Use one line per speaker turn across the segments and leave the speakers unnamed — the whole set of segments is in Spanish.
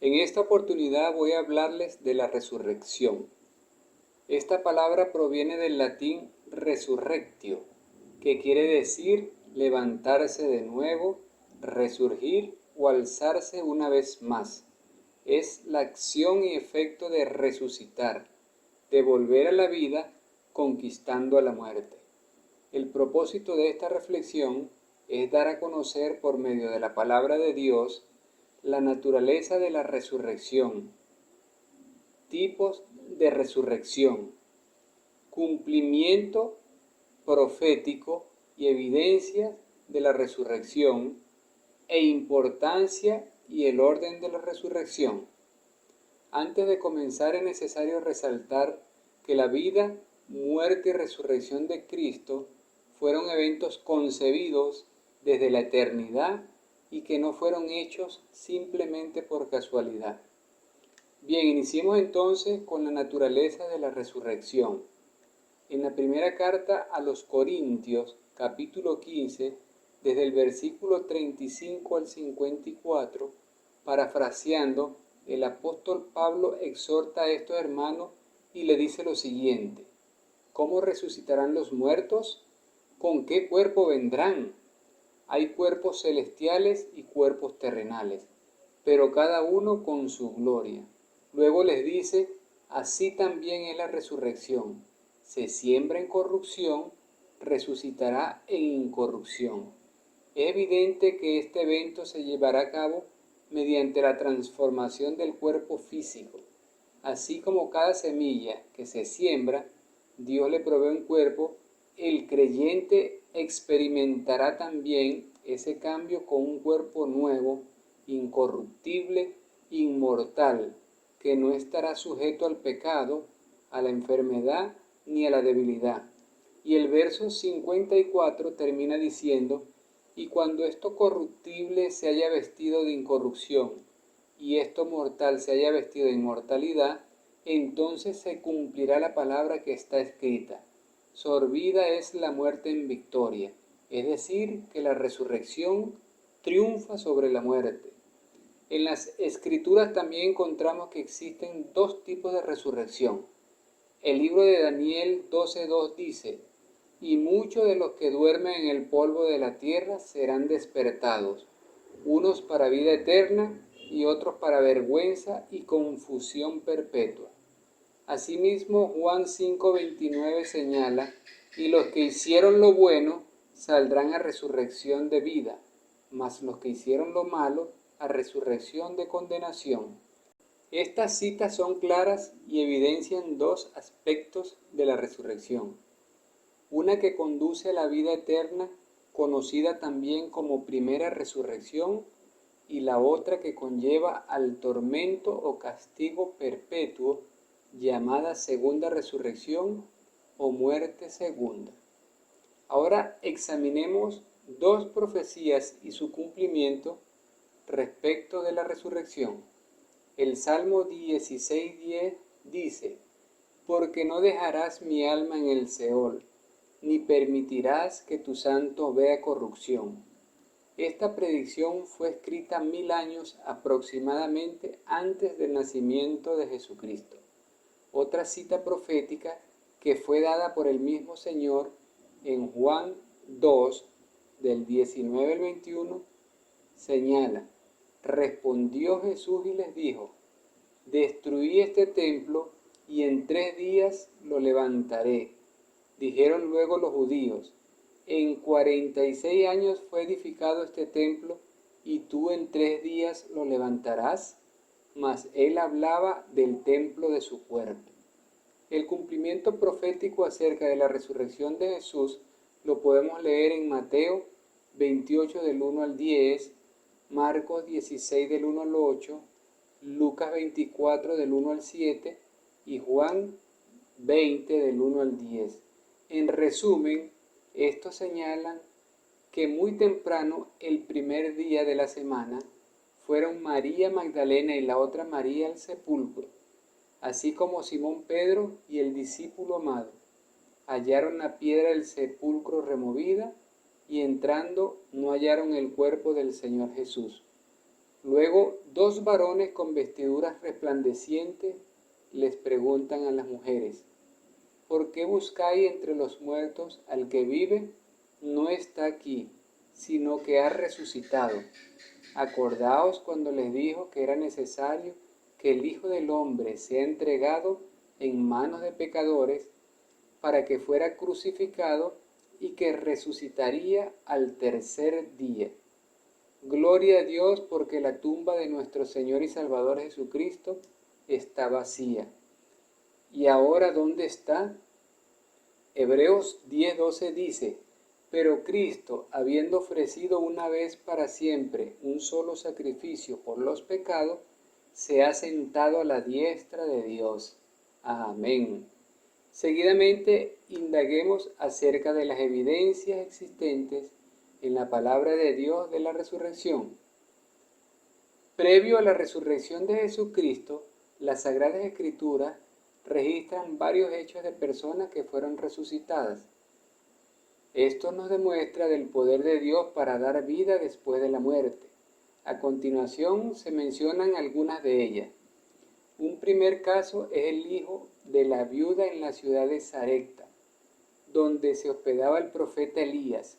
En esta oportunidad voy a hablarles de la resurrección. Esta palabra proviene del latín resurrectio, que quiere decir levantarse de nuevo, resurgir o alzarse una vez más. Es la acción y efecto de resucitar, de volver a la vida conquistando a la muerte. El propósito de esta reflexión es dar a conocer por medio de la palabra de Dios la naturaleza de la resurrección, tipos de resurrección, cumplimiento profético y evidencias de la resurrección e importancia y el orden de la resurrección. Antes de comenzar es necesario resaltar que la vida, muerte y resurrección de Cristo fueron eventos concebidos desde la eternidad y que no fueron hechos simplemente por casualidad. Bien, iniciemos entonces con la naturaleza de la resurrección. En la primera carta a los Corintios, capítulo 15, desde el versículo 35 al 54, parafraseando, el apóstol Pablo exhorta a estos hermanos y le dice lo siguiente: ¿cómo resucitarán los muertos? ¿Con qué cuerpo vendrán? Hay cuerpos celestiales y cuerpos terrenales, pero cada uno con su gloria. Luego les dice, así también es la resurrección. Se siembra en corrupción, resucitará en incorrupción. Es evidente que este evento se llevará a cabo mediante la transformación del cuerpo físico. Así como cada semilla que se siembra, Dios le provee un cuerpo, el creyente experimentará también ese cambio con un cuerpo nuevo, incorruptible, inmortal, que no estará sujeto al pecado, a la enfermedad ni a la debilidad. Y el verso 54 termina diciendo: y cuando esto corruptible se haya vestido de incorrupción, y esto mortal se haya vestido de inmortalidad, entonces se cumplirá la palabra que está escrita: sorbida es la muerte en victoria. Es decir, que la resurrección triunfa sobre la muerte. En las Escrituras también encontramos que existen dos tipos de resurrección. El libro de Daniel 12:2 dice: y muchos de los que duermen en el polvo de la tierra serán despertados, unos para vida eterna y otros para vergüenza y confusión perpetua. Asimismo, Juan 5:29 señala: y los que hicieron lo bueno saldrán a resurrección de vida, mas los que hicieron lo malo a resurrección de condenación. Estas citas son claras y evidencian dos aspectos de la resurrección: una que conduce a la vida eterna, conocida también como primera resurrección, y la otra que conlleva al tormento o castigo perpetuo, llamada segunda resurrección o muerte segunda. Ahora examinemos dos profecías y su cumplimiento respecto de la resurrección. El Salmo 16:10 dice: porque no dejarás mi alma en el Seol, ni permitirás que tu santo vea corrupción. Esta predicción fue escrita 1000 años aproximadamente antes del nacimiento de Jesucristo. Otra cita profética que fue dada por el mismo Señor en Juan 2, del 19 al 21, señala: respondió Jesús y les dijo: destruí este templo y en 3 días lo levantaré. Dijeron luego los judíos: en 46 años fue edificado este templo, y tú en 3 días lo levantarás. Mas él hablaba del templo de su cuerpo. El cumplimiento profético acerca de la resurrección de Jesús lo podemos leer en Mateo 28 del 1 al 10, Marcos 16 del 1 al 8, Lucas 24 del 1 al 7 y Juan 20 del 1 al 10. En resumen, estos señalan que muy temprano, el primer día de la semana, fueron María Magdalena y la otra María al sepulcro, así como Simón Pedro y el discípulo amado. Hallaron la piedra del sepulcro removida y entrando no hallaron el cuerpo del Señor Jesús. Luego, dos varones con vestiduras resplandecientes les preguntan a las mujeres: ¿por qué buscáis entre los muertos al que vive? No está aquí, sino que ha resucitado. Acordaos cuando les dijo que era necesario que el Hijo del Hombre sea entregado en manos de pecadores, para que fuera crucificado y que resucitaría al tercer día. Gloria a Dios, porque la tumba de nuestro Señor y Salvador Jesucristo está vacía. ¿Y ahora dónde está? Hebreos 10:12 dice: pero Cristo, habiendo ofrecido una vez para siempre un solo sacrificio por los pecados, se ha sentado a la diestra de Dios. Amén. Seguidamente, indaguemos acerca de las evidencias existentes en la palabra de Dios de la resurrección. Previo a la resurrección de Jesucristo, las Sagradas Escrituras registran varios hechos de personas que fueron resucitadas. Esto nos demuestra del poder de Dios para dar vida después de la muerte. A continuación se mencionan algunas de ellas. Un primer caso es el hijo de la viuda en la ciudad de Sarepta, donde se hospedaba el profeta Elías.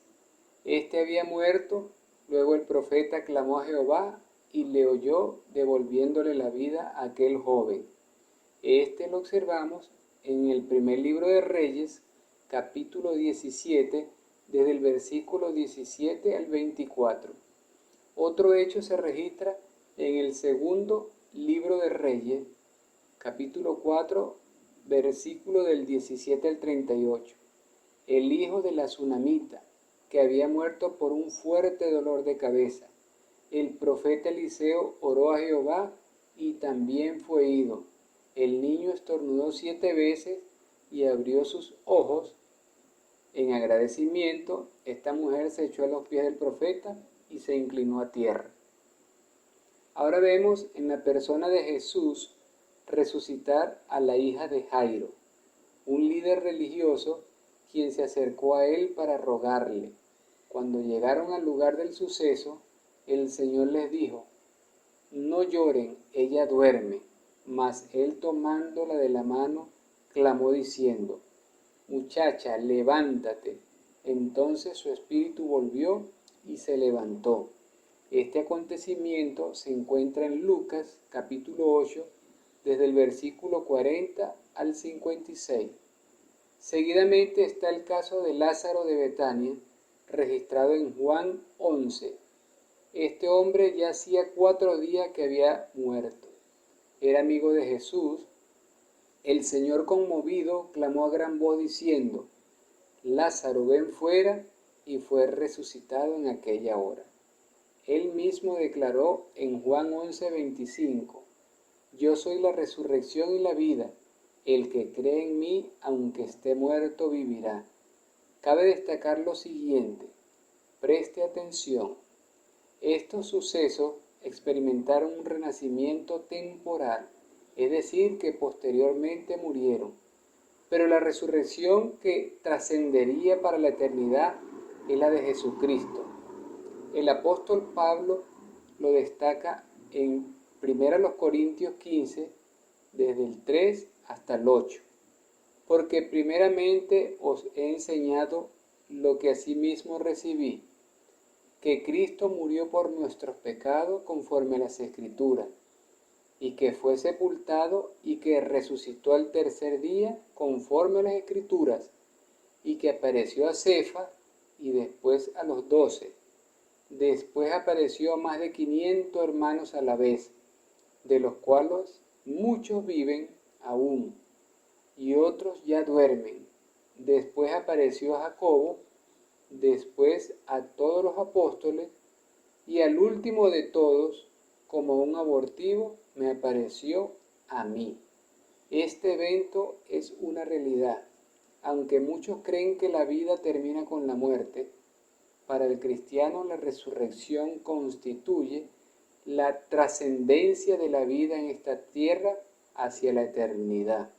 Este había muerto, luego el profeta clamó a Jehová y le oyó, devolviéndole la vida a aquel joven. Este lo observamos en el primer libro de Reyes, capítulo 17, desde el versículo 17 al 24. Otro hecho se registra en el segundo libro de Reyes, capítulo 4, versículo del 17 al 38. El hijo de la Sunamita, que había muerto por un fuerte dolor de cabeza. El profeta Eliseo oró a Jehová y también fue ido. El niño estornudó 7 veces y abrió sus ojos. En agradecimiento, esta mujer se echó a los pies del profeta y se inclinó a tierra. Ahora vemos en la persona de Jesús resucitar a la hija de Jairo, un líder religioso quien se acercó a él para rogarle. Cuando llegaron al lugar del suceso, el Señor les dijo: no lloren, ella duerme. Mas él, tomándola de la mano, clamó diciendo: muchacha, levántate. Entonces su espíritu volvió y se levantó. Este acontecimiento se encuentra en Lucas capítulo 8, desde el versículo 40 al 56. Seguidamente está el caso de Lázaro de Betania, registrado en Juan 11. Este hombre ya hacía 4 días que había muerto. Era amigo de Jesús. El Señor, conmovido, clamó a gran voz diciendo: Lázaro, ven fuera, y fue resucitado en aquella hora. Él mismo declaró en Juan 11:25: yo soy la resurrección y la vida. El que cree en mí, aunque esté muerto, vivirá. Cabe destacar lo siguiente. Preste atención. Estos sucesos experimentaron un renacimiento temporal, es decir, que posteriormente murieron. Pero la resurrección que trascendería para la eternidad es la de Jesucristo. El apóstol Pablo lo destaca en 1 Corintios 15, desde el 3 hasta el 8. Porque primeramente os he enseñado lo que asimismo recibí, que Cristo murió por nuestros pecados conforme a las Escrituras, y que fue sepultado y que resucitó al tercer día conforme a las Escrituras, y que apareció a Cefas y después a los 12. Después apareció a más de 500 hermanos a la vez, de los cuales muchos viven aún y otros ya duermen. Después apareció a Jacobo, después a todos los apóstoles, y al último de todos, como un abortivo, me apareció a mí. Este evento es una realidad. Aunque muchos creen que la vida termina con la muerte, para el cristiano la resurrección constituye la trascendencia de la vida en esta tierra hacia la eternidad.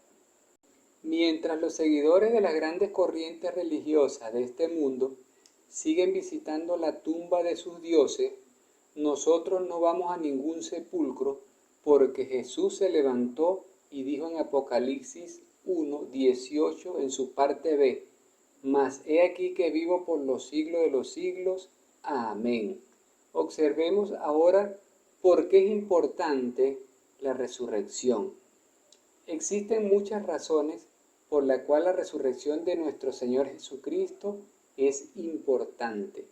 Mientras los seguidores de las grandes corrientes religiosas de este mundo siguen visitando la tumba de sus dioses, nosotros no vamos a ningún sepulcro, porque Jesús se levantó y dijo en Apocalipsis 1:18 en su parte B, mas he aquí que vivo por los siglos de los siglos. Amén. Observemos ahora por qué es importante la resurrección. Existen muchas razones por las cuales la resurrección de nuestro Señor Jesucristo es importante.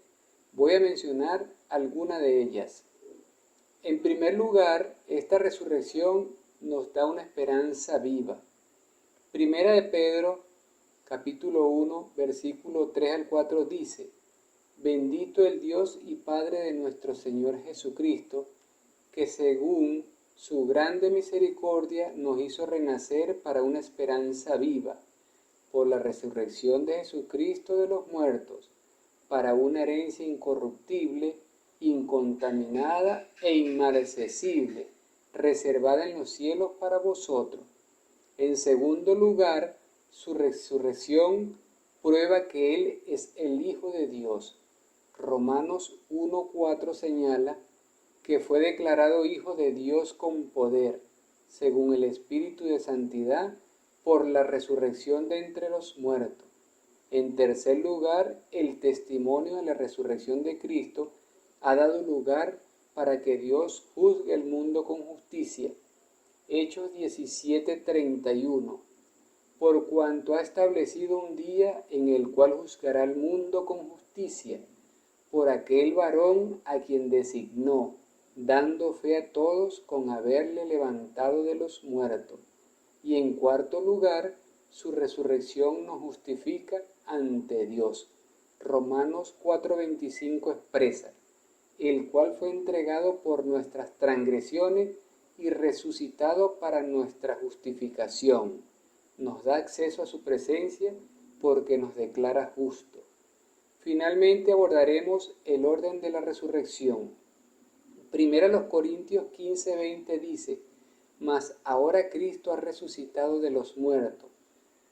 Voy a mencionar algunas de ellas. En primer lugar, esta resurrección nos da una esperanza viva. Primera de Pedro, capítulo 1, versículo 3 al 4 dice: Bendito el Dios y Padre de nuestro Señor Jesucristo, que según su grande misericordia nos hizo renacer para una esperanza viva, por la resurrección de Jesucristo de los muertos, para una herencia incorruptible, incontaminada e inmarcesible, reservada en los cielos para vosotros. En segundo lugar, su resurrección prueba que Él es el Hijo de Dios. Romanos 1:4 señala que fue declarado Hijo de Dios con poder, según el Espíritu de Santidad, por la resurrección de entre los muertos. En tercer lugar, el testimonio de la resurrección de Cristo ha dado lugar para que Dios juzgue el mundo con justicia. Hechos 17:31. Por cuanto ha establecido un día en el cual juzgará al mundo con justicia, por aquel varón a quien designó, dando fe a todos con haberle levantado de los muertos. Y en cuarto lugar, su resurrección nos justifica ante Dios. Romanos 4:25 expresa: el cual fue entregado por nuestras transgresiones y resucitado para nuestra justificación. Nos da acceso a su presencia porque nos declara justo. Finalmente abordaremos el orden de la resurrección. Primero Corintios 15:20 dice: Mas ahora Cristo ha resucitado de los muertos,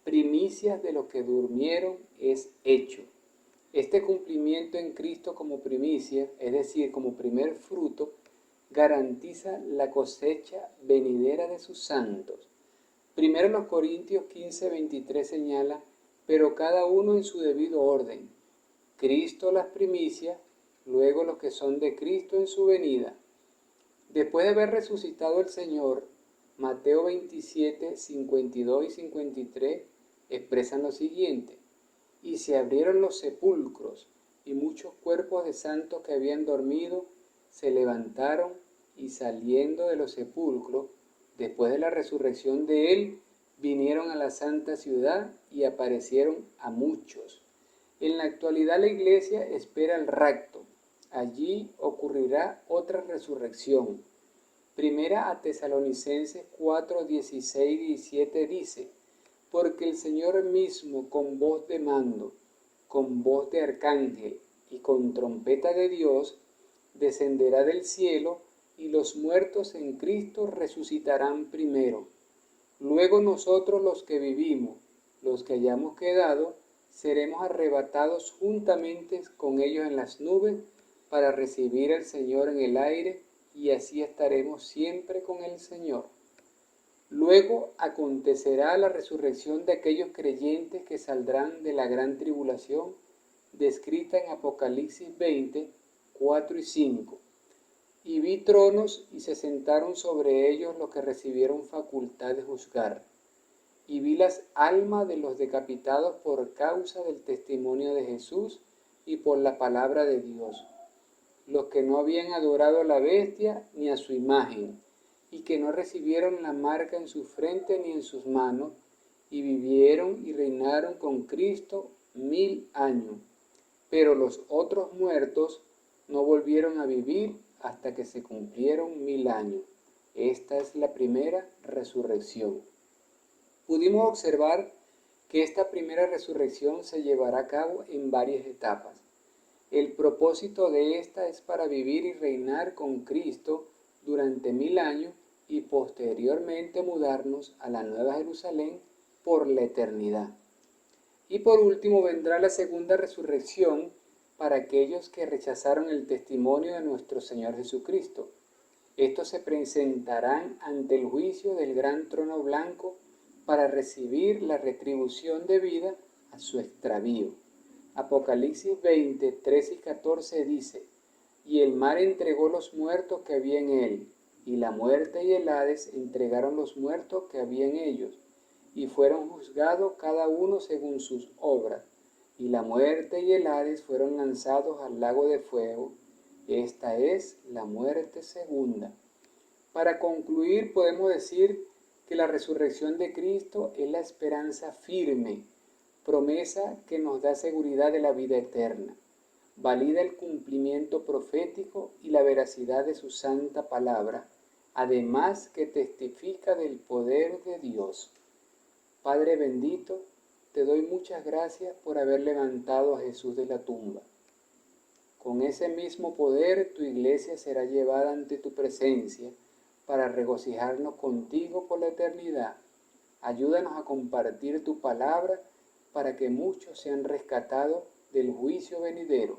primicias de los que durmieron es hecho. Este cumplimiento en Cristo como primicia, es decir, como primer fruto, garantiza la cosecha venidera de sus santos. Primero Corintios 15:23 señala: pero cada uno en su debido orden. Cristo las primicias, luego los que son de Cristo en su venida. Después de haber resucitado el Señor, Mateo 27, 52 y 53 expresan lo siguiente: y se abrieron los sepulcros, y muchos cuerpos de santos que habían dormido se levantaron, y saliendo de los sepulcros, después de la resurrección de Él, vinieron a la santa ciudad y aparecieron a muchos. En la actualidad la Iglesia espera el rapto. Allí ocurrirá otra resurrección. Primera a Tesalonicenses 4, 16 y 17 dice: porque el Señor mismo con voz de mando, con voz de arcángel y con trompeta de Dios, descenderá del cielo, y los muertos en Cristo resucitarán primero. Luego nosotros los que vivimos, los que hayamos quedado, seremos arrebatados juntamente con ellos en las nubes para recibir al Señor en el aire, y así estaremos siempre con el Señor. Luego acontecerá la resurrección de aquellos creyentes que saldrán de la gran tribulación, descrita en Apocalipsis 20, 4 y 5. Y vi tronos y se sentaron sobre ellos los que recibieron facultad de juzgar. Y vi las almas de los decapitados por causa del testimonio de Jesús y por la palabra de Dios, los que no habían adorado a la bestia ni a su imagen, y que no recibieron la marca en su frente ni en sus manos, y vivieron y reinaron con Cristo 1000 años. Pero los otros muertos no volvieron a vivir hasta que se cumplieron 1000 años. Esta es la primera resurrección. Pudimos observar que esta primera resurrección se llevará a cabo en varias etapas. El propósito de esta es para vivir y reinar con Cristo durante 1000 años y posteriormente mudarnos a la Nueva Jerusalén por la eternidad. Y por último vendrá la segunda resurrección, para aquellos que rechazaron el testimonio de nuestro Señor Jesucristo. Estos se presentarán ante el juicio del gran trono blanco para recibir la retribución debida a su extravío. Apocalipsis 20, 13 y 14 dice: Y el mar entregó los muertos que había en él, y la muerte y el Hades entregaron los muertos que había en ellos, y fueron juzgados cada uno según sus obras. Y la muerte y el Hades fueron lanzados al lago de fuego. Esta es la muerte segunda. Para concluir, podemos decir que la resurrección de Cristo es la esperanza firme, promesa que nos da seguridad de la vida eterna. Valida el cumplimiento profético y la veracidad de su santa palabra, además que testifica del poder de Dios. Padre bendito, te doy muchas gracias por haber levantado a Jesús de la tumba. Con ese mismo poder tu iglesia será llevada ante tu presencia para regocijarnos contigo por la eternidad. Ayúdanos a compartir tu palabra para que muchos sean rescatados del juicio venidero.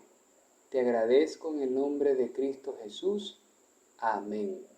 Te agradezco en el nombre de Cristo Jesús. Amén.